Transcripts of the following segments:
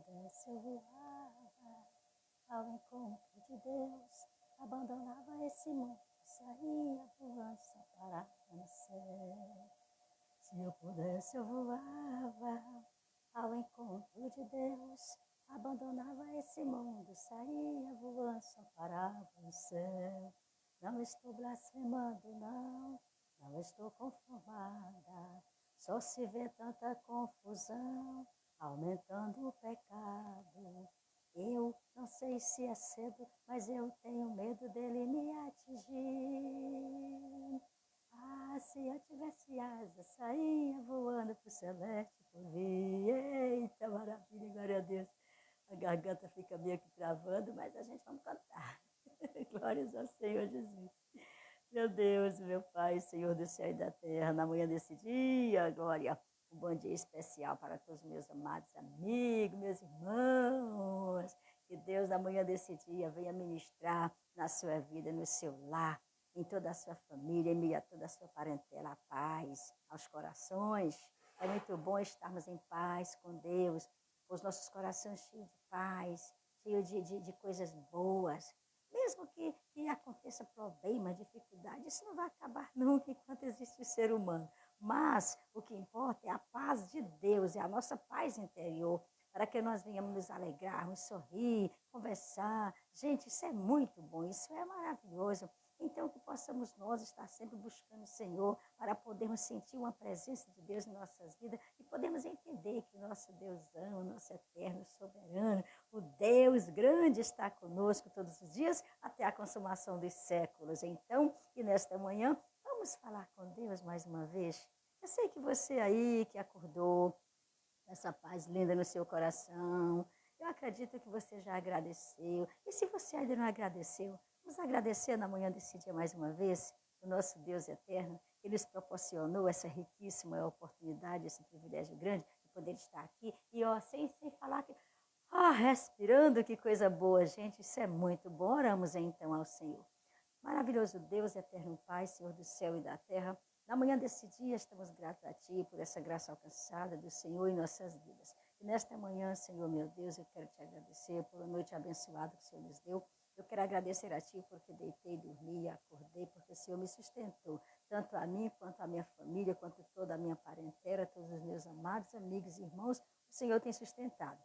pudesse eu voava ao encontro de Deus, abandonava esse mundo, saía voando só parava no céu. Se eu pudesse eu voava ao encontro de Deus, abandonava esse mundo, saía voando só parava no céu. Não estou blasfemando, não estou conformada, só se vê tanta confusão, aumentando o pecado. Eu não sei se é cedo, mas eu tenho medo dele me atingir. Ah, se eu tivesse asas, saía voando pro celeste por vir. Eita, maravilha, glória a Deus. A garganta fica meio que travando, mas a gente vamos cantar. Glórias ao Senhor Jesus. Meu Deus, meu Pai, Senhor do céu e da terra, na manhã desse dia, glória, um bom dia especial para todos os meus amados amigos, meus irmãos. Que Deus, na manhã desse dia, venha ministrar na sua vida, no seu lar, em toda a sua família, em meio a toda a sua parentela, a paz aos corações. É muito bom estarmos em paz com Deus, com os nossos corações cheios de paz, cheios de coisas boas. Mesmo que aconteça problema, dificuldade, isso não vai acabar nunca enquanto existe o ser humano. Mas o que importa é a paz de Deus, é a nossa paz interior, para que nós venhamos nos alegrarmos, sorrir, conversar. Gente, isso é muito bom, isso é maravilhoso. Então, que possamos nós estar sempre buscando o Senhor para podermos sentir uma presença de Deus em nossas vidas e podermos entender que o nosso Deus ama, o nosso eterno, soberano, o Deus grande está conosco todos os dias até a consumação dos séculos. Então, e nesta manhã, vamos falar com Deus mais uma vez. Eu sei que você aí que acordou, essa paz linda no seu coração, eu acredito que você já agradeceu. E se você ainda não agradeceu, vamos agradecer na manhã desse dia mais uma vez, o nosso Deus eterno, que nos proporcionou essa riquíssima oportunidade, esse privilégio grande de poder estar aqui. E ó, sem falar que respirando, que coisa boa, gente, isso é muito bom. Oramos então ao Senhor. Maravilhoso Deus, eterno Pai, Senhor do céu e da terra, na manhã desse dia estamos gratos a Ti por essa graça alcançada do Senhor em nossas vidas. E nesta manhã, Senhor meu Deus, eu quero Te agradecer por uma noite abençoada que o Senhor nos deu. Eu quero agradecer a Ti porque deitei, dormi, acordei, porque o Senhor me sustentou, tanto a mim, quanto a minha família, quanto toda a minha parentela, todos os meus amados amigos e irmãos, o Senhor tem sustentado.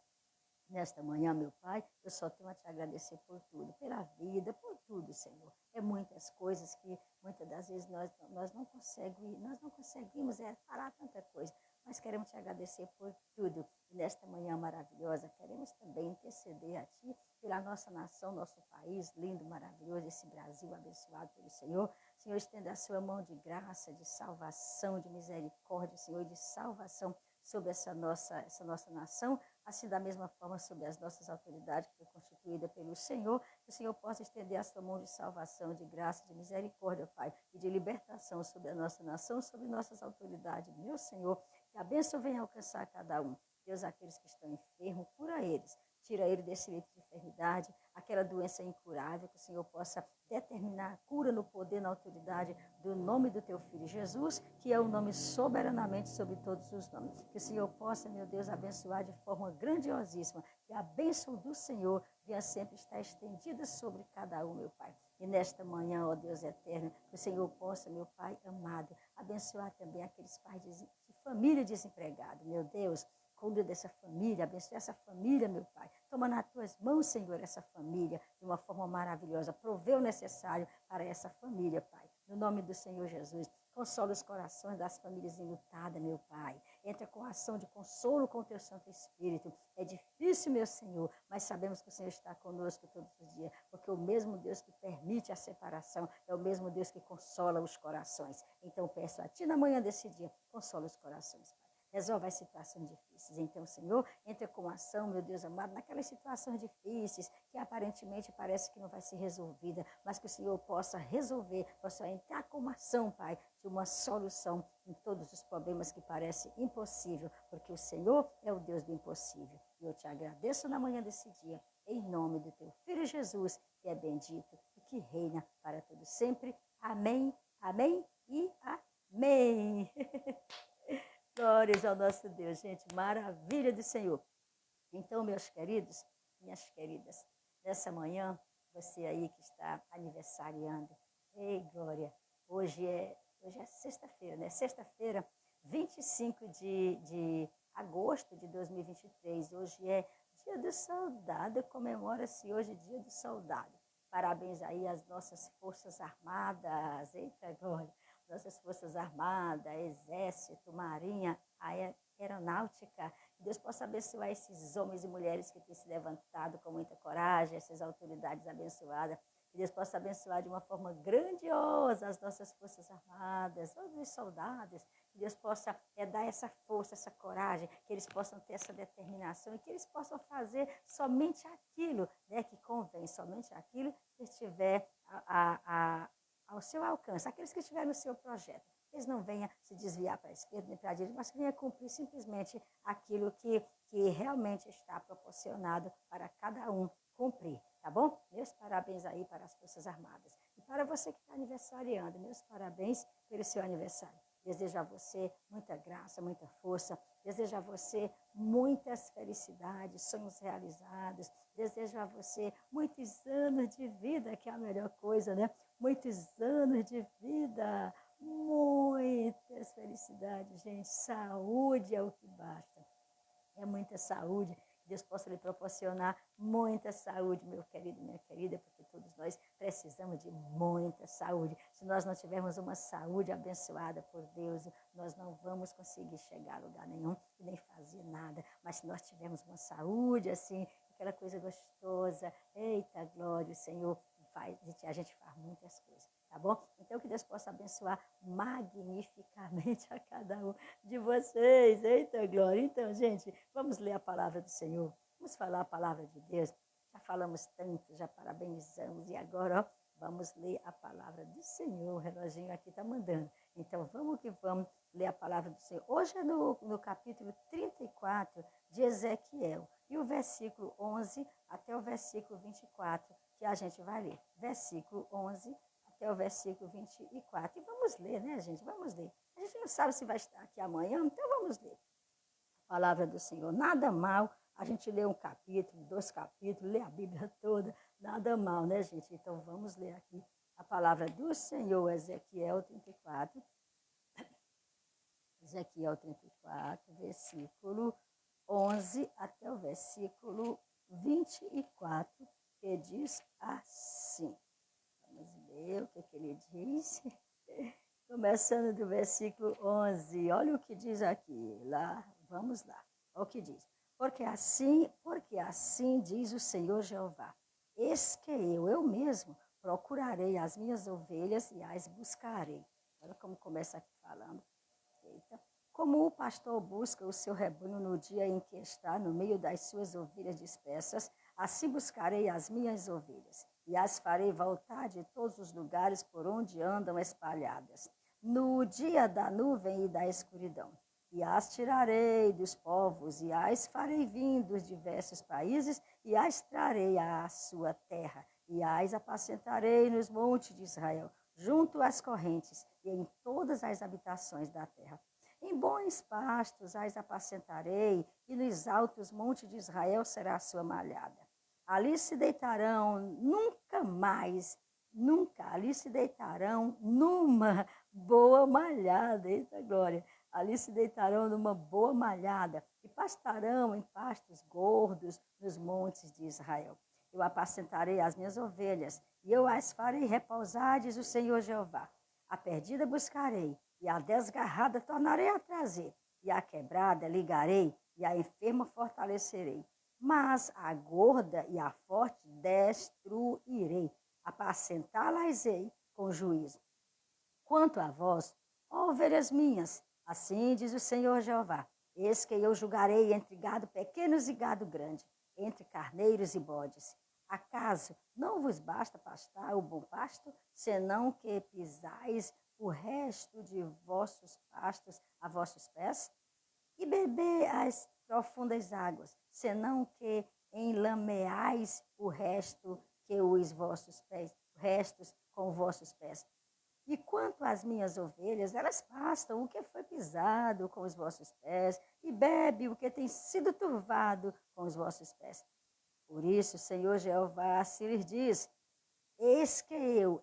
Nesta manhã, meu Pai, eu só tenho a Te agradecer por tudo, pela vida, por tudo, Senhor. É muitas coisas que muitas das vezes nós não conseguimos parar tanta coisa, mas queremos Te agradecer por tudo. E nesta manhã maravilhosa, queremos também interceder a Ti pela nossa nação, nosso país lindo, maravilhoso, esse Brasil abençoado pelo Senhor. Senhor, estenda a Sua mão de graça, de salvação, de misericórdia, Senhor, de salvação sobre essa nossa nação, assim da mesma forma sobre as nossas autoridades, que foi constituída pelo Senhor, que o Senhor possa estender a sua mão de salvação, de graça, de misericórdia, Pai, e de libertação sobre a nossa nação, sobre nossas autoridades. Meu Senhor, que a bênção venha alcançar cada um. Deus, aqueles que estão enfermos, cura eles. Tira ele desse leito de enfermidade, aquela doença incurável, que o Senhor possa determinar a cura no poder, na autoridade do nome do Teu Filho Jesus, que é o nome soberanamente sobre todos os nomes. Que o Senhor possa, meu Deus, abençoar de forma grandiosíssima, que a bênção do Senhor venha sempre estar estendida sobre cada um, meu Pai. E nesta manhã, ó Deus eterno, que o Senhor possa, meu Pai amado, abençoar também aqueles pais de família desempregada, meu Deus. Cuida dessa família, abençoa essa família, meu Pai. Toma nas tuas mãos, Senhor, essa família de uma forma maravilhosa. Provê o necessário para essa família, Pai. No nome do Senhor Jesus, consola os corações das famílias enlutadas, meu Pai. Entra com ação de consolo com o Teu Santo Espírito. É difícil, meu Senhor, mas sabemos que o Senhor está conosco todos os dias, porque o mesmo Deus que permite a separação é o mesmo Deus que consola os corações. Então, peço a Ti na manhã desse dia, consola os corações, Pai. Resolve as situações difíceis. Então, Senhor, entra com ação, meu Deus amado, naquelas situações difíceis que aparentemente parece que não vai ser resolvida, mas que o Senhor possa resolver, possa entrar com ação, Pai, de uma solução em todos os problemas que parecem impossível, porque o Senhor é o Deus do impossível. E eu Te agradeço na manhã desse dia, em nome do Teu Filho Jesus, que é bendito e que reina para todo sempre. Amém, amém e amém. Glórias ao nosso Deus, gente, maravilha do Senhor. Então, meus queridos, minhas queridas, nessa manhã, você aí que está aniversariando, ei, Glória, hoje é sexta-feira, né? Sexta-feira, 25 de agosto de 2023. Hoje é Dia do Soldado, comemora-se hoje Dia do Soldado. Parabéns aí às nossas Forças Armadas, eita, Glória, nossas Forças Armadas, Exército, Marinha, Aeronáutica. Que Deus possa abençoar esses homens e mulheres que têm se levantado com muita coragem, essas autoridades abençoadas. Que Deus possa abençoar de uma forma grandiosa as nossas Forças Armadas, todos os soldados. Que Deus possa dar essa força, essa coragem, que eles possam ter essa determinação e que eles possam fazer somente aquilo, né, que convém, somente aquilo que estiver ao seu alcance, aqueles que estiverem no seu projeto. Eles não venham se desviar para a esquerda nem para a direita, mas que venham cumprir simplesmente aquilo que realmente está proporcionado para cada um cumprir, tá bom? Meus parabéns aí para as Forças Armadas. E para você que está aniversariando, meus parabéns pelo seu aniversário. Desejo a você muita graça, muita força. Desejo a você muitas felicidades, sonhos realizados. Desejo a você muitos anos de vida, que é a melhor coisa, né? Muitos anos de vida. Muitas felicidades, gente. Saúde é o que basta. É muita saúde. Deus possa lhe proporcionar muita saúde, meu querido, minha querida, porque todos nós precisamos de muita saúde. Se nós não tivermos uma saúde abençoada por Deus, nós não vamos conseguir chegar a lugar nenhum e nem fazer nada. Mas se nós tivermos uma saúde assim, aquela coisa gostosa, eita glória, o Senhor faz, a gente faz muitas coisas, tá bom? Então que Deus possa abençoar magnificamente a cada um de vocês. Eita glória! Então, gente, vamos ler a palavra do Senhor. Vamos falar a palavra de Deus. Já falamos tanto, já parabenizamos. E agora, ó, vamos ler a palavra do Senhor. O reloginho aqui está mandando. Então, vamos que vamos ler a palavra do Senhor. Hoje é no capítulo 34 de Ezequiel. E o versículo 11 até o versículo 24, que a gente vai ler. Versículo 11 até o versículo 24. E vamos ler, né, gente? Vamos ler. A gente não sabe se vai estar aqui amanhã, então vamos ler. A palavra do Senhor. Nada mal a gente lê um capítulo, 2 capítulos, lê a Bíblia toda. Nada mal, né, gente? Então vamos ler aqui a palavra do Senhor, Ezequiel 34. Ezequiel 34, versículo 11 até o versículo 24, que diz assim. Vamos ver o que ele diz. Começando do versículo 11, olha o que diz aqui. Lá, vamos lá. Olha o que diz. Porque assim diz o Senhor Jeová. Eis que eu mesmo, procurarei as minhas ovelhas e as buscarei. Olha como começa aqui falando. Eita. Como o pastor busca o seu rebanho no dia em que está no meio das suas ovelhas dispersas, assim buscarei as minhas ovelhas, e as farei voltar de todos os lugares por onde andam espalhadas, no dia da nuvem e da escuridão. E as tirarei dos povos, e as farei vir dos diversos países, e as trarei à sua terra, e as apacentarei nos montes de Israel, junto às correntes, e em todas as habitações da terra. Em bons pastos as apacentarei, e nos altos montes de Israel será a sua malhada. Ali se deitarão ali se deitarão numa boa malhada, eita glória, ali se deitarão numa boa malhada, e pastarão em pastos gordos nos montes de Israel. Eu apacentarei as minhas ovelhas, e eu as farei repousar, diz o Senhor Jeová. A perdida buscarei, e a desgarrada tornarei a trazer, e a quebrada ligarei, e a enferma fortalecerei. Mas a gorda e a forte destruirei, apacentá-las-ei com juízo. Quanto a vós, ó ovelhas minhas, assim diz o Senhor Jeová, eis que eu julgarei entre gado pequenos e gado grande, entre carneiros e bodes. Acaso não vos basta pastar o bom pasto, senão que pisais o resto de vossos pastos a vossos pés? E beber as profundas águas, senão que enlameais o resto que os vossos pés, restos com vossos pés. E quanto às minhas ovelhas, elas pastam o que foi pisado com os vossos pés, e bebe o que tem sido turvado com os vossos pés. Por isso, o Senhor Jeová se lhes diz: eis que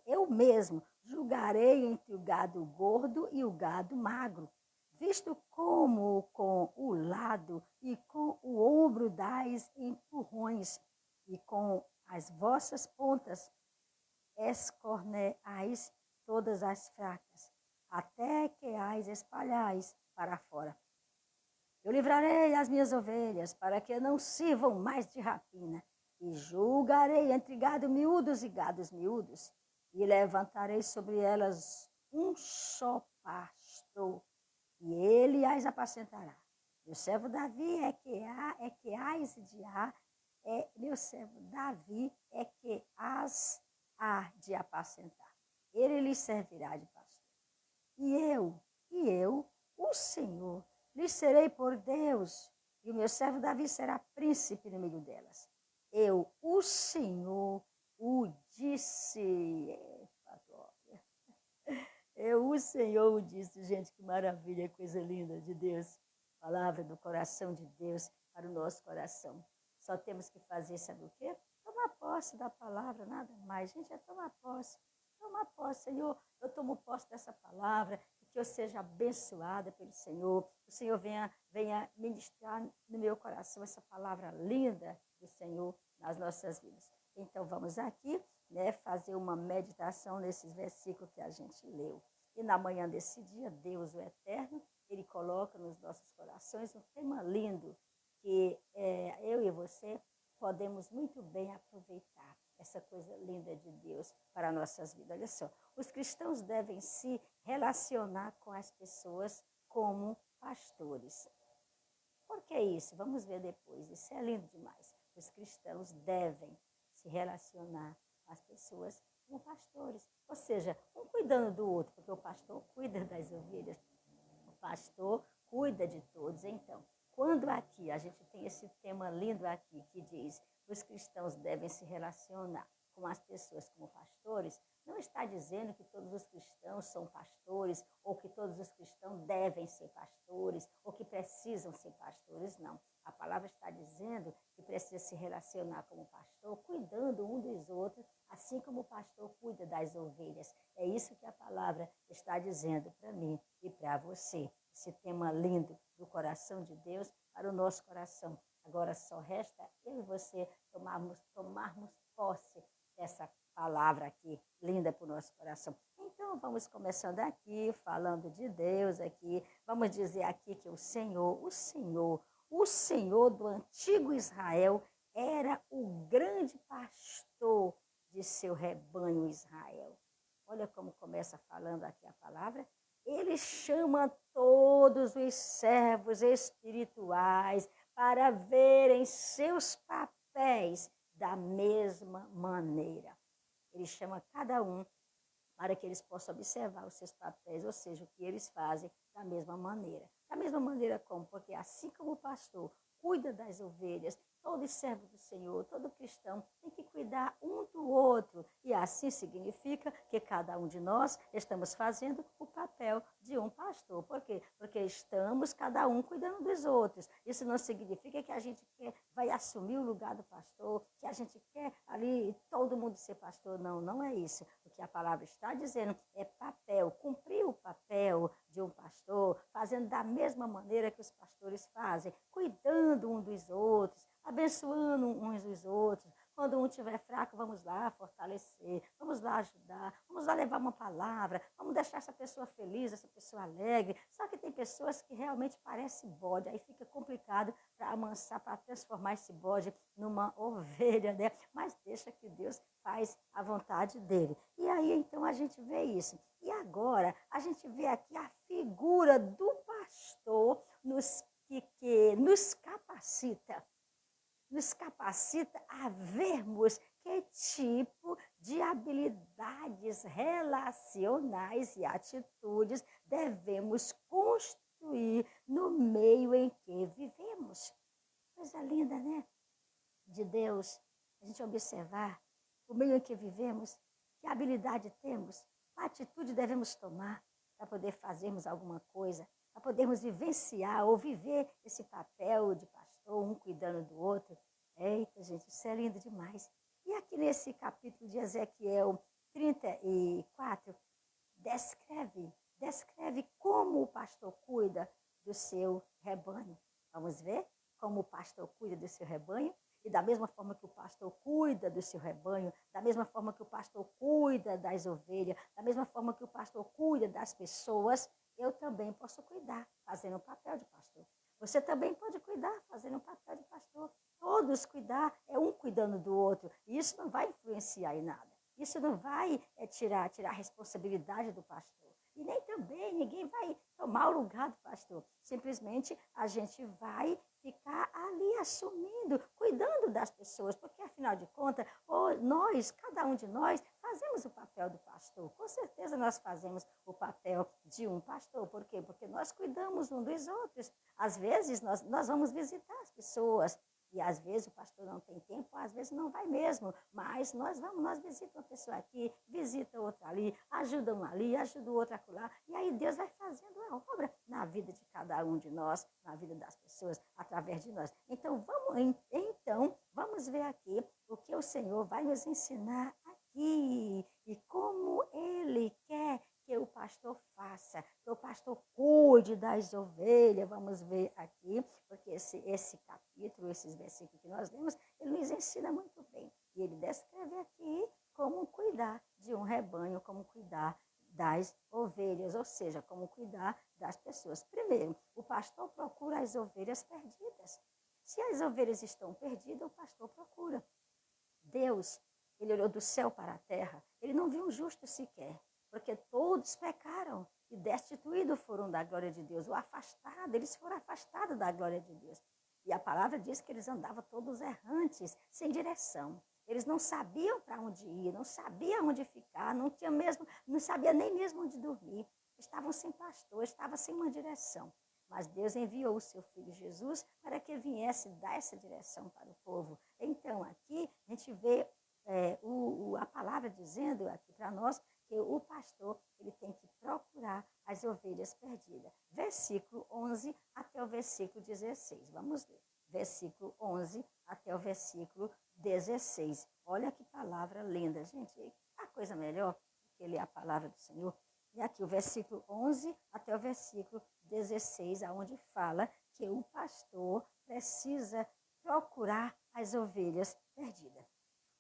eu mesmo, julgarei entre o gado gordo e o gado magro, visto como com o lado e com o ombro dais empurrões, e com as vossas pontas escorneais todas as fracas, até que as espalhais para fora. Eu livrarei as minhas ovelhas, para que não sirvam mais de rapina, e julgarei entre gado miúdos e gados miúdos, e levantarei sobre elas um só pastor, e ele as apacentará. Meu servo Davi é que as de meu servo Davi é que as há de apacentar. Ele lhes servirá de pastor. E eu, o Senhor, lhes serei por Deus, e o meu servo Davi será príncipe no meio delas. Eu, o Senhor, o disse. Eu, o Senhor, o disse. Gente, que maravilha, coisa linda de Deus. Palavra do coração de Deus para o nosso coração. Só temos que fazer, sabe o quê? Tomar posse da palavra, nada mais. Gente, é tomar posse. Tomar posse, Senhor, eu tomo posse dessa palavra, que eu seja abençoada pelo Senhor. O Senhor venha ministrar no meu coração essa palavra linda do Senhor nas nossas vidas. Então, vamos aqui, né, fazer uma meditação nesses versículos que a gente leu. E na manhã desse dia, Deus, o Eterno, Ele coloca nos nossos corações um tema lindo, que eu e você podemos muito bem aproveitar essa coisa linda de Deus para nossas vidas. Olha só, os cristãos devem se relacionar com as pessoas como pastores. Por que isso? Vamos ver depois. Isso é lindo demais. Os cristãos devem se relacionar com as pessoas como pastores. Ou seja, um cuidando do outro, porque o pastor cuida das ovelhas, o pastor cuida de todos. Então, quando aqui a gente tem esse tema lindo aqui que diz os cristãos devem se relacionar com as pessoas como pastores, não está dizendo que todos os cristãos são pastores, ou que todos os cristãos devem ser pastores, ou que precisam ser pastores, não. A palavra está dizendo que precisa se relacionar como pastor, cuidando um dos outros, assim como o pastor cuida das ovelhas. É isso que a palavra está dizendo para mim e para você. Esse tema lindo do coração de Deus para o nosso coração. Agora só resta eu e você tomarmos posse dessa palavra aqui, linda para o nosso coração. Então, vamos começando aqui, falando de Deus aqui. Vamos dizer aqui que o Senhor do antigo Israel era o grande pastor de seu rebanho Israel. Olha como começa falando aqui a palavra. Ele chama todos os servos espirituais para verem seus papéis da mesma maneira. Ele chama cada um para que eles possam observar os seus papéis, ou seja, o que eles fazem da mesma maneira. Da mesma maneira como, porque assim como o pastor cuida das ovelhas, todo servo do Senhor, todo cristão tem que cuidar um do outro. E assim significa que cada um de nós estamos fazendo o papel de um pastor. Por quê? Porque estamos cada um cuidando dos outros. Isso não significa que a gente vai assumir o lugar do pastor, que a gente quer ali todo mundo ser pastor. Não, não é isso. O que a palavra está dizendo é papel, cumprir o papel de um pastor, fazendo da mesma maneira que os pastores fazem, cuidando um dos outros, abençoando uns dos outros. Quando um estiver fraco, vamos lá fortalecer, vamos lá ajudar, vamos lá levar uma palavra, vamos deixar essa pessoa feliz, essa pessoa alegre. Só que tem pessoas que realmente parecem bode, aí fica complicado para amansar, para transformar esse bode numa ovelha, né? Mas deixa que Deus faz a vontade dele. E aí, então, a gente vê isso. E agora, a gente vê aqui a figura do pastor que nos capacita a vermos que tipo de habilidades relacionais e atitudes devemos construir no meio em que vivemos. Coisa linda, né? De Deus, a gente observar o meio em que vivemos, que habilidade temos, atitude devemos tomar para poder fazermos alguma coisa, para podermos vivenciar ou viver esse papel de pastor, um cuidando do outro. Eita, gente, isso é lindo demais. E aqui nesse capítulo de Ezequiel 34, descreve como o pastor cuida do seu rebanho. Vamos ver como o pastor cuida do seu rebanho? E da mesma forma que o pastor cuida do seu rebanho, da mesma forma que o pastor cuida das ovelhas, da mesma forma que o pastor cuida das pessoas, eu também posso cuidar, fazendo o papel de pastor. Você também pode cuidar, fazendo o papel de pastor. Todos cuidar, é um cuidando do outro. E isso não vai influenciar em nada. Isso não vai tirar a responsabilidade do pastor. E nem também ninguém vai tomar o lugar do pastor. Simplesmente a gente vai ficar ali assumindo, cuidando das pessoas, porque afinal de contas, nós, cada um de nós, fazemos o papel do pastor. Com certeza nós fazemos o papel de um pastor. Por quê? Porque nós cuidamos um dos outros. Às vezes nós vamos visitar as pessoas. E às vezes o pastor não tem tempo, às vezes não vai mesmo. Mas nós visitamos uma pessoa aqui, visita outra ali, ajuda um ali, ajuda o outro acolá. E aí Deus vai fazendo a obra na vida de cada um de nós, na vida das pessoas, através de nós. Então vamos ver aqui o que o Senhor vai nos ensinar aqui. E como Ele quer que o pastor faça, que o pastor cuide das ovelhas. Vamos ver aqui, porque esse capítulo, esses versículos que nós lemos, ele nos ensina muito bem. E ele descreve aqui como cuidar de um rebanho, como cuidar das ovelhas, ou seja, como cuidar das pessoas. Primeiro, o pastor procura as ovelhas perdidas. Se as ovelhas estão perdidas, o pastor procura. Deus, ele olhou do céu para a terra, ele não viu um justo sequer, porque todos pecaram e destituídos foram da glória de Deus, eles foram afastados da glória de Deus. E a palavra diz que eles andavam todos errantes, sem direção. Eles não sabiam para onde ir, não sabiam onde ficar, não sabiam nem mesmo onde dormir. Estavam sem pastor, estavam sem uma direção. Mas Deus enviou o seu Filho Jesus para que viesse dar essa direção para o povo. Então, aqui a gente vê a palavra dizendo aqui para nós que o pastor ele tem que procurar as ovelhas perdidas. Versículo 11 até o versículo 16. Vamos ler. Versículo 11 até o versículo 16. Olha que palavra linda, gente. A coisa melhor que ler a palavra do Senhor. E aqui o versículo 11 até o versículo 16, aonde fala que o pastor precisa procurar as ovelhas perdidas.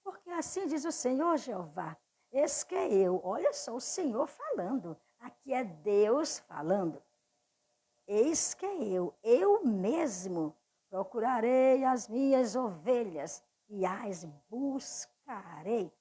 Porque assim diz o Senhor Jeová, eis que eu, olha só o Senhor falando, aqui é Deus falando. Eis que eu mesmo procurarei as minhas ovelhas e as buscarei.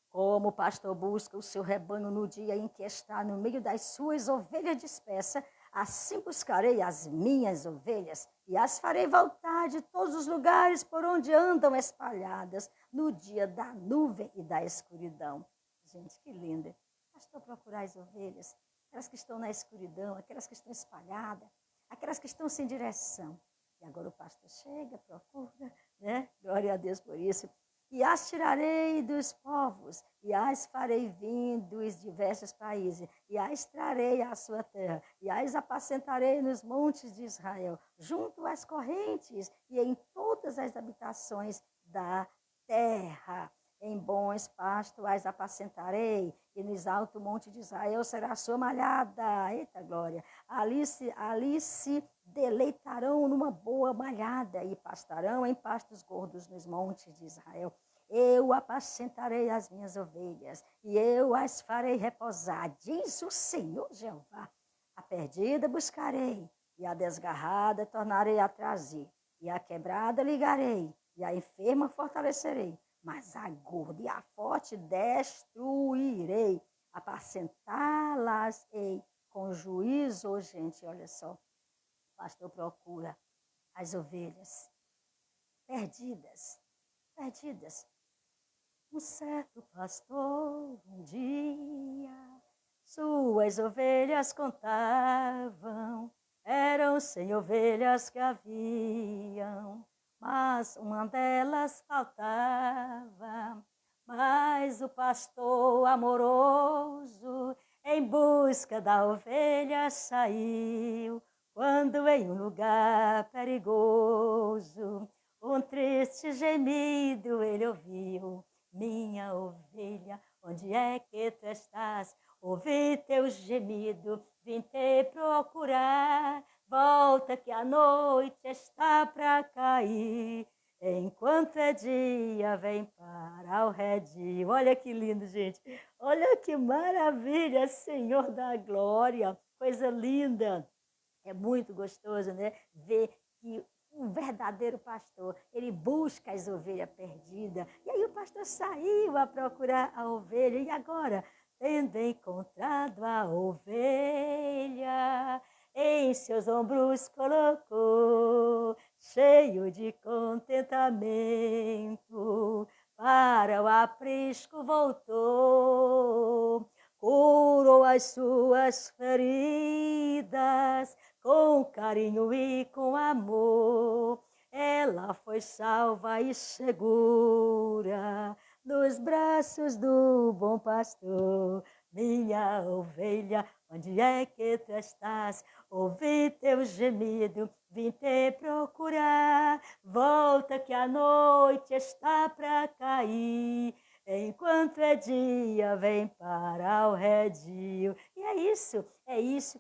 Como o pastor busca o seu rebanho no dia em que está no meio das suas ovelhas dispersas, assim buscarei as minhas ovelhas e as farei voltar de todos os lugares por onde andam espalhadas no dia da nuvem e da escuridão. Gente, que linda. Pastor, procurar as ovelhas, aquelas que estão na escuridão, aquelas que estão espalhadas, aquelas que estão sem direção. E agora o pastor chega, procura, né? Glória a Deus por isso. E as tirarei dos povos, e as farei vir dos diversos países, e as trarei à sua terra, e as apacentarei nos montes de Israel, junto às correntes e em todas as habitações da terra. Em bons pastos as apacentarei, e nos altos montes de Israel será a sua malhada. Eita glória! Ali se deleitarão numa boa malhada, e pastarão em pastos gordos nos montes de Israel. Eu apacentarei as minhas ovelhas, e eu as farei repousar, diz o Senhor Jeová. A perdida buscarei, e a desgarrada tornarei a trazer, e a quebrada ligarei, e a enferma fortalecerei, mas a gorda e a forte destruirei, apacentá-las-ei com juízo. Gente, olha só, o pastor procura as ovelhas perdidas. Um certo pastor um dia suas ovelhas contavam, eram 100 ovelhas que haviam, mas uma delas faltava. Mas o pastor amoroso em busca da ovelha saiu, quando em um lugar perigoso um triste gemido ele ouviu. Minha ovelha, onde é que tu estás? Ouvi teu gemido, vim te procurar. Volta que a noite está para cair. Enquanto é dia, vem para o redil. Olha que lindo, gente. Olha que maravilha, Senhor da glória. Coisa linda. É muito gostoso, né? Ver que um verdadeiro pastor, ele busca as ovelhas perdidas. E aí o pastor saiu a procurar a ovelha. E agora, tendo encontrado a ovelha, em seus ombros colocou, cheio de contentamento, para o aprisco voltou, curou as suas feridas, com carinho e com amor. Ela foi salva e segura nos braços do bom pastor. Minha ovelha, onde é que tu estás? Ouvi teu gemido, vim te procurar. Volta que a noite está para cair. Enquanto é dia, vem para o redil. E é isso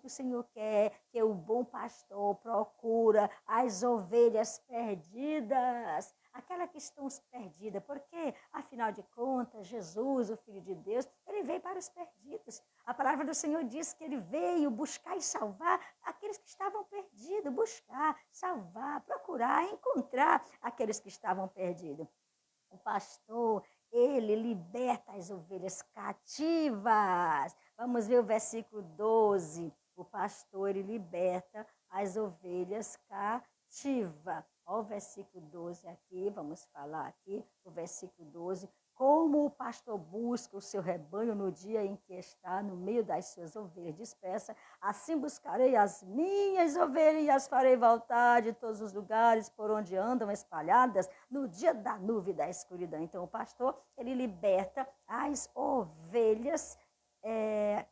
que o Senhor quer, que o bom pastor procura as ovelhas perdidas, aquelas que estão perdidas, porque, afinal de contas, Jesus, o Filho de Deus, ele veio para os perdidos. A palavra do Senhor diz que ele veio buscar e salvar aqueles que estavam perdidos, buscar, salvar, procurar, encontrar aqueles que estavam perdidos. O pastor, ele liberta as ovelhas cativas. Vamos ver o versículo 12. O pastor, ele liberta as ovelhas cativas. Olha o versículo 12 aqui, vamos falar aqui, o versículo 12. Como o pastor busca o seu rebanho no dia em que está no meio das suas ovelhas dispersas, assim buscarei as minhas ovelhas e as farei voltar de todos os lugares por onde andam espalhadas no dia da nuvem e da escuridão. Então, o pastor, ele liberta as ovelhas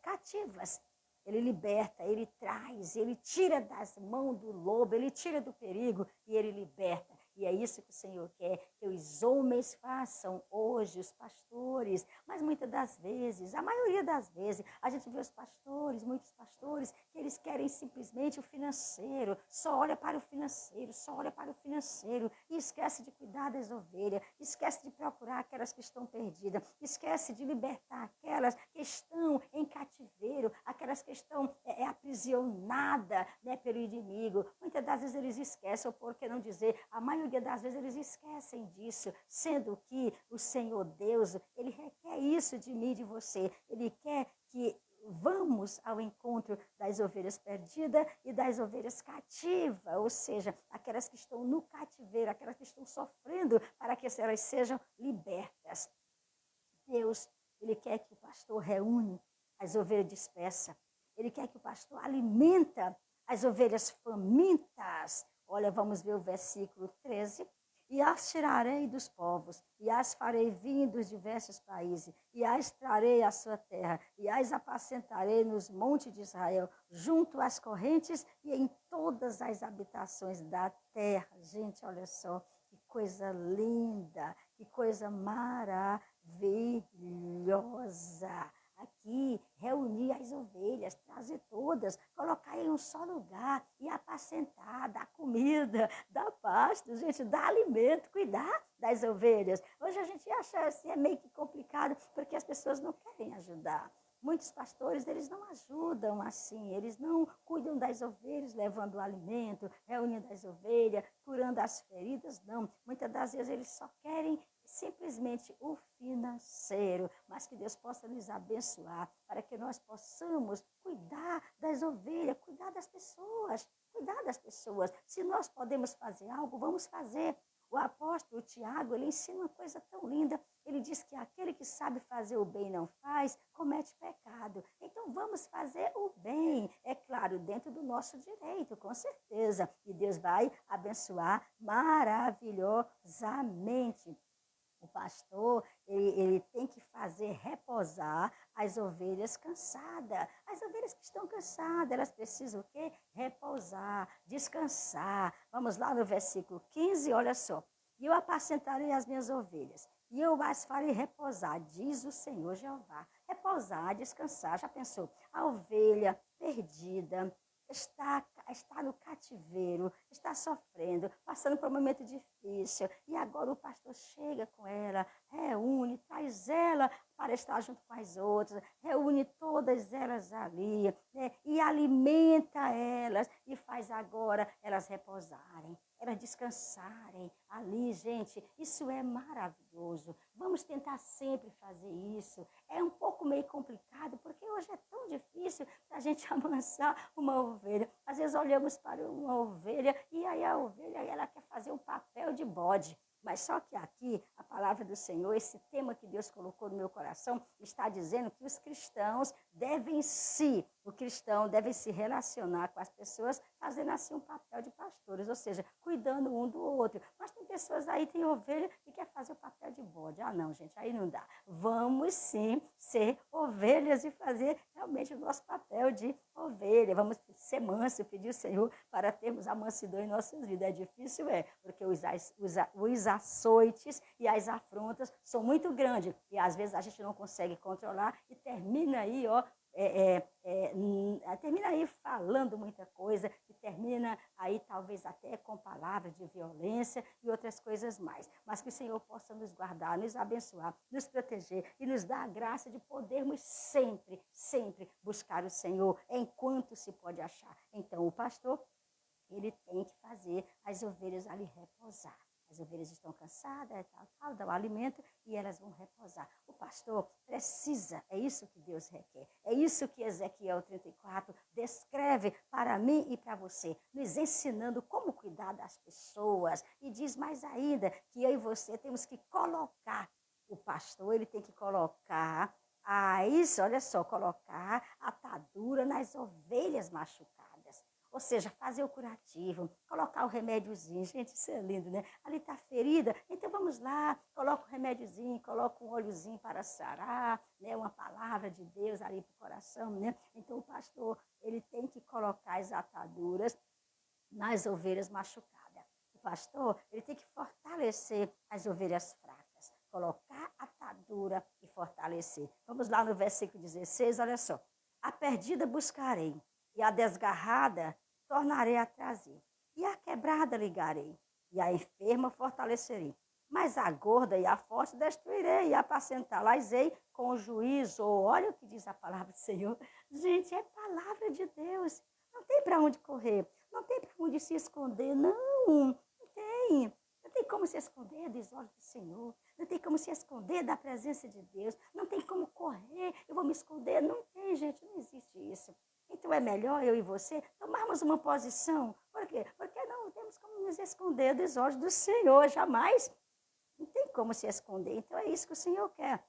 cativas. Ele liberta, ele traz, ele tira das mãos do lobo, ele tira do perigo e ele liberta. E é isso que o Senhor quer, que os homens façam hoje, os pastores. Mas muitas das vezes, a maioria das vezes, a gente vê os pastores, muitos pastores, que eles querem simplesmente o financeiro, só olha para o financeiro, só olha para o financeiro e esquece de cuidar das ovelhas, esquece de procurar aquelas que estão perdidas, esquece de libertar aquelas que estão em cativeiro, aquelas que estão aprisionadas, né, pelo inimigo. Muitas das vezes eles esquecem, ou por que não dizer, a maioria das vezes eles esquecem disso, sendo que o Senhor Deus, ele requer isso de mim e de você. Ele quer que vamos ao encontro das ovelhas perdidas e das ovelhas cativas, ou seja, aquelas que estão no cativeiro, aquelas que estão sofrendo, para que elas sejam libertas. Deus, ele quer que o pastor reúne as ovelhas dispersas. Ele quer que o pastor alimenta as ovelhas famintas. Olha, vamos ver o versículo 13. E as tirarei dos povos, e as farei vir dos diversos países, e as trarei à sua terra, e as apacentarei nos montes de Israel, junto às correntes e em todas as habitações da terra. Gente, olha só, que coisa linda, que coisa maravilhosa. Aqui, reunir as ovelhas, trazer todas, colocar em um só lugar e apacentar, dar comida, dar pasto, gente, dar alimento, cuidar das ovelhas. Hoje a gente acha assim, é meio que complicado, porque as pessoas não querem ajudar. Muitos pastores, eles não ajudam assim, eles não cuidam das ovelhas, levando o alimento, reunindo as ovelhas, curando as feridas, não. Muitas das vezes eles só querem simplesmente o financeiro, mas que Deus possa nos abençoar, para que nós possamos cuidar das ovelhas, cuidar das pessoas, cuidar das pessoas. Se nós podemos fazer algo, vamos fazer. O apóstolo Tiago, ele ensina uma coisa tão linda. Ele diz que aquele que sabe fazer o bem e não faz, comete pecado. Então vamos fazer o bem, é claro, dentro do nosso direito, com certeza. E Deus vai abençoar maravilhosamente. O pastor, ele tem que fazer repousar as ovelhas cansadas. As ovelhas que estão cansadas, elas precisam o quê? Repousar, descansar. Vamos lá no versículo 15, olha só. E eu apacentarei as minhas ovelhas, e eu as farei repousar, diz o Senhor Jeová. Repousar, descansar. Já pensou? A ovelha perdida, está no cativeiro, está sofrendo, passando por um momento difícil. E agora o pastor chega com ela, reúne, traz ela para estar junto com as outras, reúne todas elas ali, né, e alimenta elas e faz agora elas repousarem, elas descansarem ali, gente. Isso é maravilhoso. Vamos tentar sempre fazer isso. É um pouco meio complicado, porque hoje é tão difícil para a gente amansar uma ovelha. Às vezes olhamos para uma ovelha e aí a ovelha ela quer fazer um papel de bode. Mas só que aqui, a palavra do Senhor, esse tema que Deus colocou no meu coração, está dizendo que os cristãos o cristão deve se relacionar com as pessoas, fazendo assim um papel de pastores, ou seja, cuidando um do outro. Mas tem pessoas aí, tem ovelha e quer fazer o papel de bode. Ah, não, gente, aí não dá. Vamos sim ser ovelhas e fazer realmente o nosso papel de ovelha. Vamos ser manso, pedir ao Senhor para termos a mansidão em nossas vidas. É difícil, porque os açoites e as afrontas são muito grandes e às vezes a gente não consegue controlar e termina aí, termina aí falando muita coisa e termina aí talvez até com palavras de violência e outras coisas mais. Mas que o Senhor possa nos guardar, nos abençoar, nos proteger e nos dar a graça de podermos sempre, sempre buscar o Senhor enquanto se pode achar. Então o pastor, ele tem que fazer as ovelhas ali repousar. As ovelhas estão cansadas, dá o alimento e elas vão repousar. O pastor precisa, é isso que Deus requer. É isso que Ezequiel 34 descreve para mim e para você, nos ensinando como cuidar das pessoas. E diz mais ainda que eu e você temos que colocar, o pastor ele tem que colocar, olha só, colocar atadura nas ovelhas machucadas. Ou seja, fazer o curativo, colocar o remédiozinho. Gente, isso é lindo, né? Ali está ferida, então vamos lá, coloca o remédiozinho, coloca um óleozinho para sarar, né? Uma palavra de Deus ali para o coração, né? Então o pastor, ele tem que colocar as ataduras nas ovelhas machucadas. O pastor, ele tem que fortalecer as ovelhas fracas, colocar atadura e fortalecer. Vamos lá no versículo 16, olha só. A perdida buscarei, e a desgarrada tornarei a trazer, e a quebrada ligarei, e a enferma fortalecerei. Mas a gorda e a forte destruirei, e apacentá-las-ei com juízo. Olha o que diz a palavra do Senhor. Gente, é palavra de Deus. Não tem para onde correr, não tem para onde se esconder, não tem. Não tem como se esconder dos olhos do Senhor. Não tem como se esconder da presença de Deus. Não tem como correr, eu vou me esconder. Não tem, gente, não existe isso. Então é melhor eu e você tomarmos uma posição. Por quê? Porque não temos como nos esconder dos olhos do Senhor, jamais. Não tem como se esconder. Então é isso que o Senhor quer.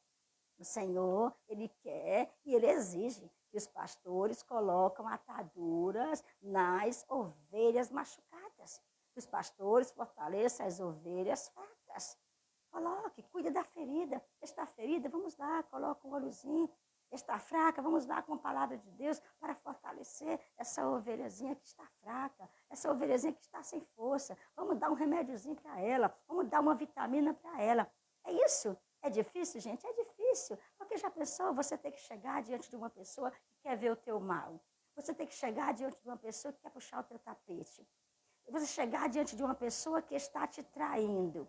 O Senhor, ele quer e ele exige que os pastores colocam ataduras nas ovelhas machucadas. Que os pastores fortaleçam as ovelhas fracas. Coloque, cuide da ferida. Está ferida, vamos lá, coloca um olhozinho. Está fraca, vamos lá com a palavra de Deus para fortalecer essa ovelhazinha que está fraca, essa ovelhazinha que está sem força. Vamos dar um remédiozinho para ela, vamos dar uma vitamina para ela. É isso. É difícil, gente? É difícil. Porque já pensou, você tem que chegar diante de uma pessoa que quer ver o teu mal. Você tem que chegar diante de uma pessoa que quer puxar o teu tapete. Você chegar diante de uma pessoa que está te traindo.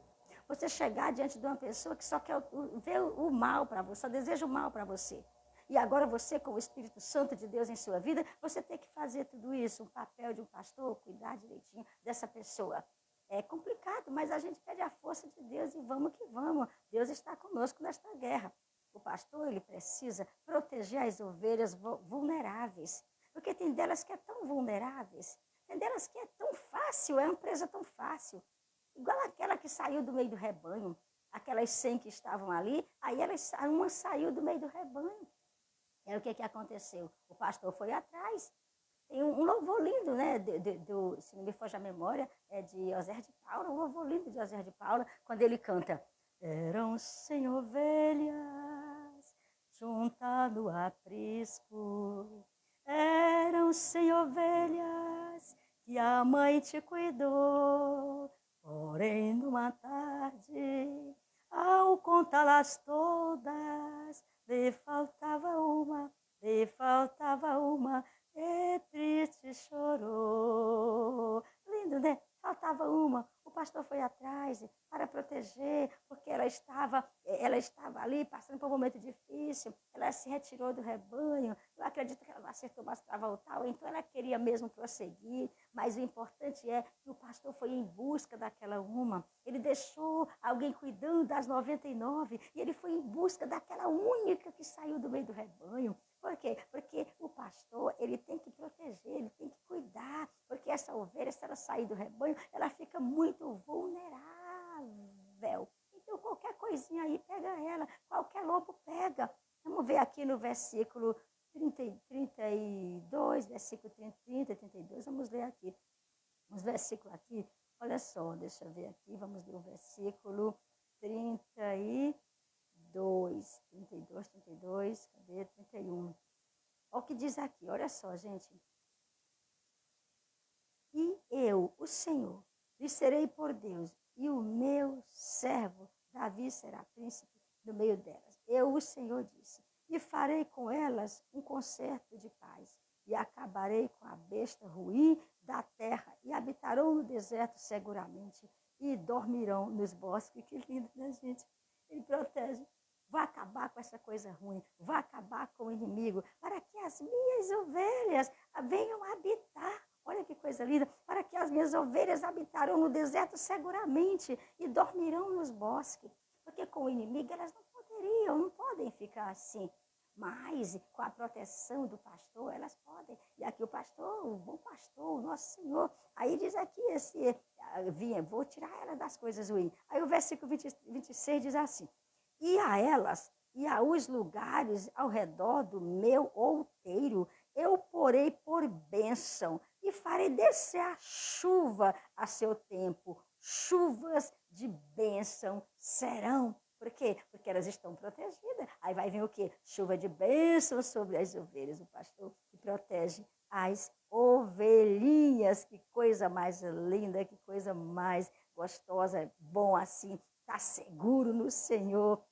Você chegar diante de uma pessoa que só quer ver o mal para você, só deseja o mal para você. E agora você, com o Espírito Santo de Deus em sua vida, você tem que fazer tudo isso, um papel de um pastor, cuidar direitinho dessa pessoa. É complicado, mas a gente pede a força de Deus e vamos que vamos. Deus está conosco nesta guerra. O pastor, ele precisa proteger as ovelhas vulneráveis, porque tem delas que é tão vulneráveis, tem delas que é tão fácil, é uma presa tão fácil. Igual aquela que saiu do meio do rebanho, aquelas 100 que estavam ali, aí uma saiu do meio do rebanho. E aí o que aconteceu? O pastor foi atrás. Tem um louvor lindo, né? Se não me foge a memória, é de Osés de Paula, um louvor lindo de Osés de Paula, quando ele canta: Eram 100 ovelhas juntado a aprisco. Eram 100 ovelhas que a mãe te cuidou. Porém, numa tarde, ao contá-las todas, lhe faltava uma, e triste chorou. Lindo, né? Faltava uma. O pastor foi atrás para proteger, porque ela estava ali passando por um momento difícil. Ela se retirou do rebanho. Eu acredito que ela não acertou mais para voltar, então ela queria mesmo prosseguir. Mas o importante é que o pastor foi em busca daquela uma. Ele deixou alguém cuidando das 99 e ele foi em busca daquela única que saiu do meio do rebanho. Por quê? Porque o pastor, ele tem que proteger, ele tem que cuidar, porque essa ovelha, se ela sair do rebanho, ela fica muito vulnerável. Então, qualquer coisinha aí pega ela, qualquer lobo pega. Vamos ver aqui no versículo 32, versículo 30 e 32, vamos ler aqui. Os versículos aqui, olha só, deixa eu ver aqui, vamos ler o versículo 32, cadê? 31. Olha o que diz aqui, olha só, gente. E eu, o Senhor, lhe serei por Deus, e o meu servo Davi será príncipe no meio delas. Eu, o Senhor, disse, e farei com elas um concerto de paz, e acabarei com a besta ruim da terra, e habitarão no deserto seguramente, e dormirão nos bosques. Que lindo, né, gente? Ele protege. Vai acabar com essa coisa ruim, vai acabar com o inimigo, para que as minhas ovelhas venham habitar. Olha que coisa linda, para que as minhas ovelhas habitarão no deserto seguramente e dormirão nos bosques. Porque com o inimigo elas não podem ficar assim. Mas com a proteção do pastor, elas podem. E aqui o pastor, o bom pastor, o nosso Senhor. Aí diz aqui, vou tirar ela das coisas ruins. Aí o versículo 26 diz assim, e a elas, e aos lugares ao redor do meu outeiro, eu porei por bênção, e farei descer a chuva a seu tempo. Chuvas de bênção serão. Por quê? Porque elas estão protegidas. Aí vai vir o quê? Chuva de bênção sobre as ovelhas. O pastor que protege as ovelhinhas. Que coisa mais linda, que coisa mais gostosa, bom assim. Está seguro no Senhor.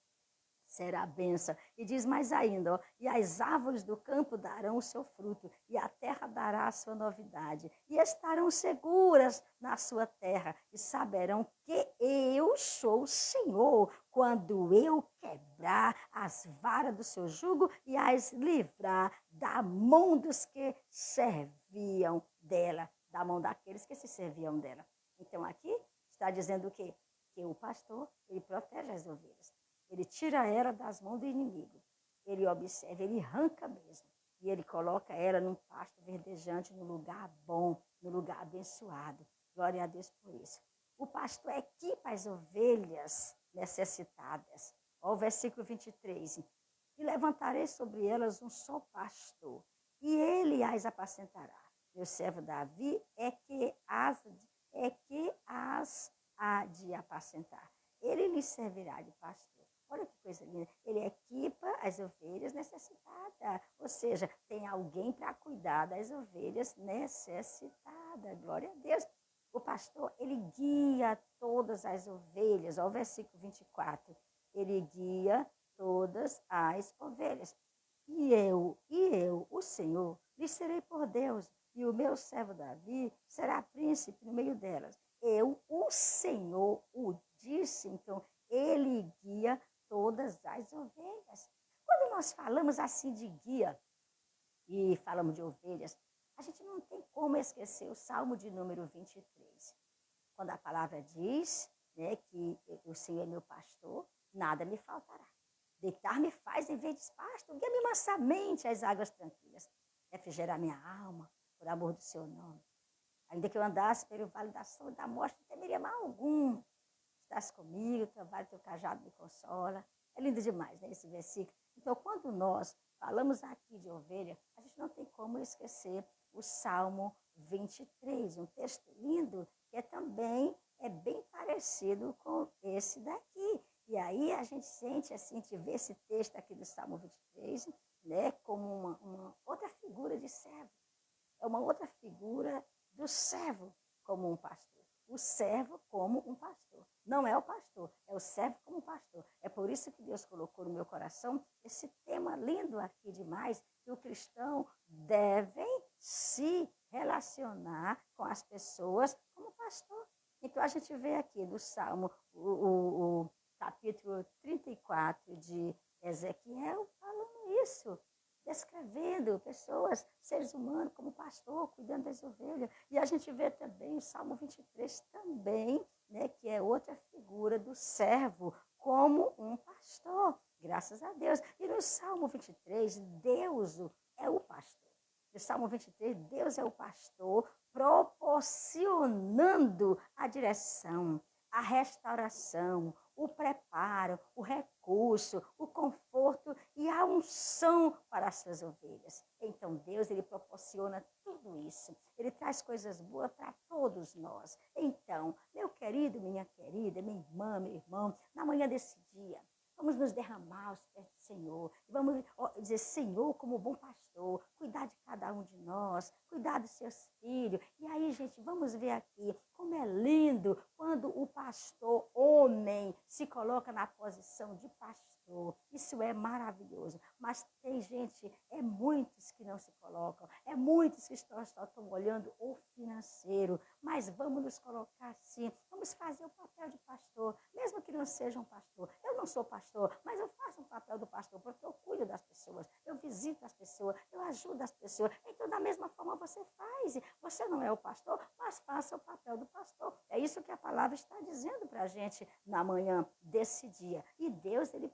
Será a bênção. E diz mais ainda, ó, e as árvores do campo darão o seu fruto, e a terra dará a sua novidade, e estarão seguras na sua terra, e saberão que eu sou o Senhor, quando eu quebrar as varas do seu jugo e as livrar da mão dos que serviam dela, da mão daqueles que se serviam dela. Então aqui está dizendo o quê? Que o pastor, ele protege as ovelhas. Ele tira ela das mãos do inimigo. Ele observa, ele arranca mesmo. E ele coloca ela num pasto verdejante, num lugar bom, num lugar abençoado. Glória a Deus por isso. O pastor equipa as ovelhas necessitadas. Olha o versículo 23. E levantarei sobre elas um só pastor, e ele as apacentará. Meu servo Davi é que as há de apacentar. Ele lhes servirá de pastor. Olha que coisa linda. Ele equipa as ovelhas necessitadas. Ou seja, tem alguém para cuidar das ovelhas necessitadas. Glória a Deus. O pastor, ele guia todas as ovelhas. Olha o versículo 24. Ele guia todas as ovelhas. E eu, o Senhor, lhes serei por Deus. E o meu servo Davi será príncipe no meio delas. Eu, o Senhor, o disse. Então, ele guia todas as ovelhas. Quando nós falamos assim de guia e falamos de ovelhas, a gente não tem como esquecer o Salmo de número 23. Quando a palavra diz, né, que o Senhor é meu pastor, nada me faltará. Deitar-me faz em verdes pastos, guia-me mansamente às águas tranquilas. Refrigerar minha alma, por amor do seu nome. Ainda que eu andasse pelo vale da sombra da morte, não temeria mal algum. Estás comigo, teu vale, teu cajado me consola. É lindo demais, né, esse versículo. Então, quando nós falamos aqui de ovelha, a gente não tem como esquecer o Salmo 23, um texto lindo, que também é bem parecido com esse daqui. E aí a gente sente, assim, a gente vê esse texto aqui do Salmo 23, né, como uma outra figura de servo. É uma outra figura do servo como um pastor. O servo como um pastor. Não é o pastor, é o servo como um pastor. É por isso que Deus colocou no meu coração esse tema lindo aqui demais, que o cristão deve se relacionar com as pessoas como pastor. Então a gente vê aqui no Salmo, o capítulo 34 de Ezequiel, falando isso, descrevendo pessoas, seres humanos, como pastor, cuidando das ovelhas. E a gente vê também o Salmo 23 também, né, que é outra figura do servo, como um pastor, graças a Deus. E no Salmo 23, Deus é o pastor. No Salmo 23, Deus é o pastor, proporcionando a direção, a restauração, o preparo, o recurso, o conforto e a unção para as suas ovelhas. Então Deus, ele proporciona tudo isso. Ele traz coisas boas para todos nós. Então, meu querido, minha querida, minha irmã, meu irmão, na manhã desse dia, vamos nos derramar aos pés do Senhor. Vamos dizer, Senhor, como bom pastor, cuidar de cada um de nós, cuidar dos seus filhos. E aí, gente, vamos ver aqui como é lindo quando o pastor homem se coloca na posição de pastor. Isso é maravilhoso. Mas tem gente, é muitos que não se colocam, é muitos que estão olhando o financeiro. Mas vamos nos colocar assim, vamos fazer o papel de pastor, mesmo que não seja um pastor. Eu não sou pastor, mas eu faço o papel do pastor, porque eu cuido das pessoas, eu visito as pessoas, eu ajudo as pessoas. Então, da mesma forma, você faz. Você não é o pastor, mas faça o papel do pastor. É isso que a palavra está dizendo para a gente na manhã desse dia. E Deus, ele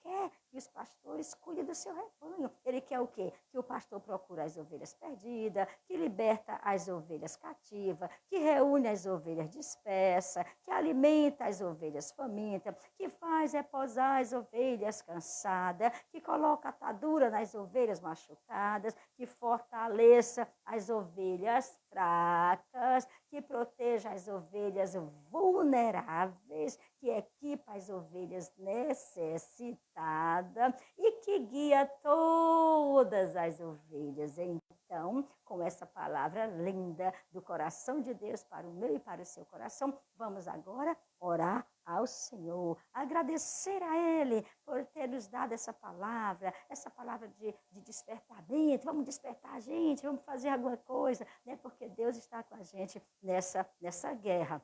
quer que os pastores cuidem do seu rebanho. Ele quer o quê? Que o pastor procure as ovelhas perdidas, que liberta as ovelhas cativas, que reúne as ovelhas dispersas, que alimenta as ovelhas famintas, que faz repousar as ovelhas cansadas, que coloca atadura nas ovelhas machucadas, que fortaleça as ovelhas fracas, que proteja as ovelhas vulneráveis, que equipa as ovelhas necessitadas e que guia todas as ovelhas. Então, com essa palavra linda do coração de Deus para o meu e para o seu coração, vamos agora orar ao Senhor, agradecer a Ele por ter nos dado essa palavra de despertamento. Vamos despertar a gente, vamos fazer alguma coisa, né? Porque Deus está com a gente nessa guerra.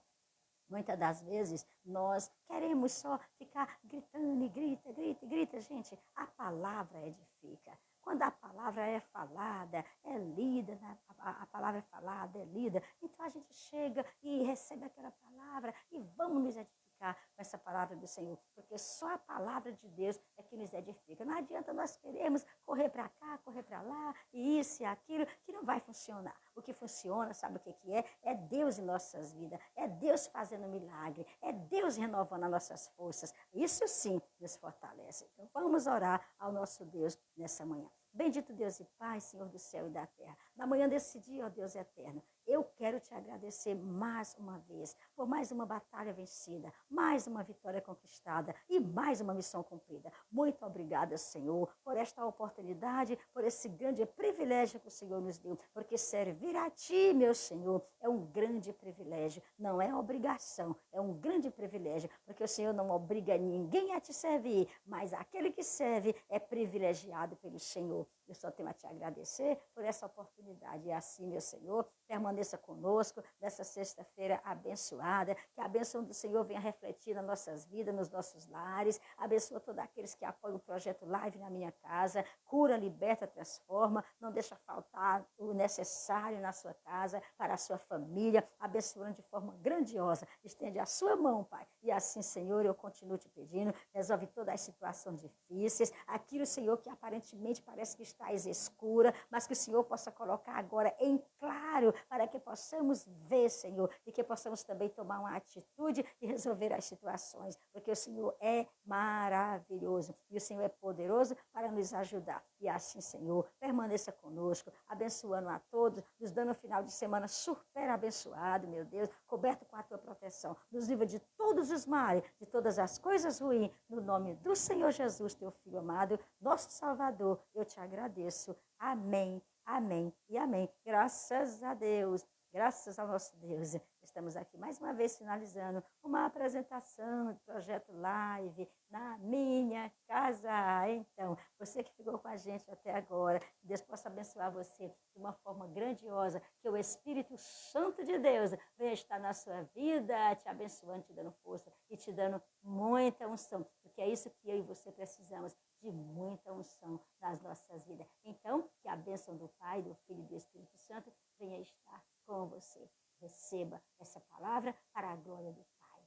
Muitas das vezes nós queremos só ficar gritando e grita, grita, grita. Gente, a palavra edifica. Quando a palavra é falada, é lida, a palavra é falada, é lida, então a gente chega e recebe aquela palavra e vamos nos edificar com essa palavra do Senhor, porque só a palavra de Deus é que nos edifica. Não adianta nós queremos correr para cá, correr para lá, e isso e aquilo, que não vai funcionar. O que funciona, sabe o que é? É Deus em nossas vidas, é Deus fazendo milagre, é Deus renovando as nossas forças. Isso sim nos fortalece. Então vamos orar ao nosso Deus nessa manhã. Bendito Deus e Pai, Senhor do céu e da terra. Na manhã desse dia, ó Deus eterno, eu quero te agradecer mais uma vez por mais uma batalha vencida, mais uma vitória conquistada e mais uma missão cumprida. Muito obrigada, Senhor, por esta oportunidade, por esse grande privilégio que o Senhor nos deu, porque servir a Ti, meu Senhor, é um grande privilégio, não é obrigação, é um grande privilégio, porque o Senhor não obriga ninguém a te servir, mas aquele que serve é privilegiado pelo Senhor. Eu só tenho a te agradecer por essa oportunidade. E assim, meu Senhor, permaneça conosco nessa sexta-feira abençoada. Que a bênção do Senhor venha refletir nas nossas vidas, nos nossos lares. Abençoa todos aqueles que apoiam o projeto Live na Minha Casa. Cura, liberta, transforma. Não deixa faltar o necessário na sua casa, para a sua família. Abençoando de forma grandiosa. Estende a sua mão, Pai. E assim, Senhor, eu continuo te pedindo. Resolve todas as situações difíceis. Aquilo, Senhor, que aparentemente parece que está escura, mas que o Senhor possa colocar agora em claro, para que possamos ver, Senhor, e que possamos também tomar uma atitude e resolver as situações, porque o Senhor é maravilhoso e o Senhor é poderoso para nos ajudar. E E assim, Senhor, permaneça conosco, abençoando a todos, nos dando um final de semana super abençoado, meu Deus, coberto com a tua proteção. Nos livra de todos os males, de todas as coisas ruins, no nome do Senhor Jesus, teu Filho amado, nosso Salvador, eu te agradeço. Amém, amém e amém. Graças a Deus. Graças ao nosso Deus, estamos aqui mais uma vez finalizando uma apresentação do projeto Live na minha casa. Então, você que ficou com a gente até agora, que Deus possa abençoar você de uma forma grandiosa, que o Espírito Santo de Deus venha estar na sua vida, te abençoando, te dando força e te dando muita unção, porque é isso que eu e você precisamos, de muita unção nas nossas vidas. Então, que a bênção do Pai, do Filho e do Espírito Santo venha estar com você. Receba essa palavra para a glória do Pai.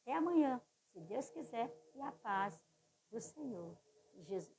Até amanhã, se Deus quiser, e a paz do Senhor Jesus.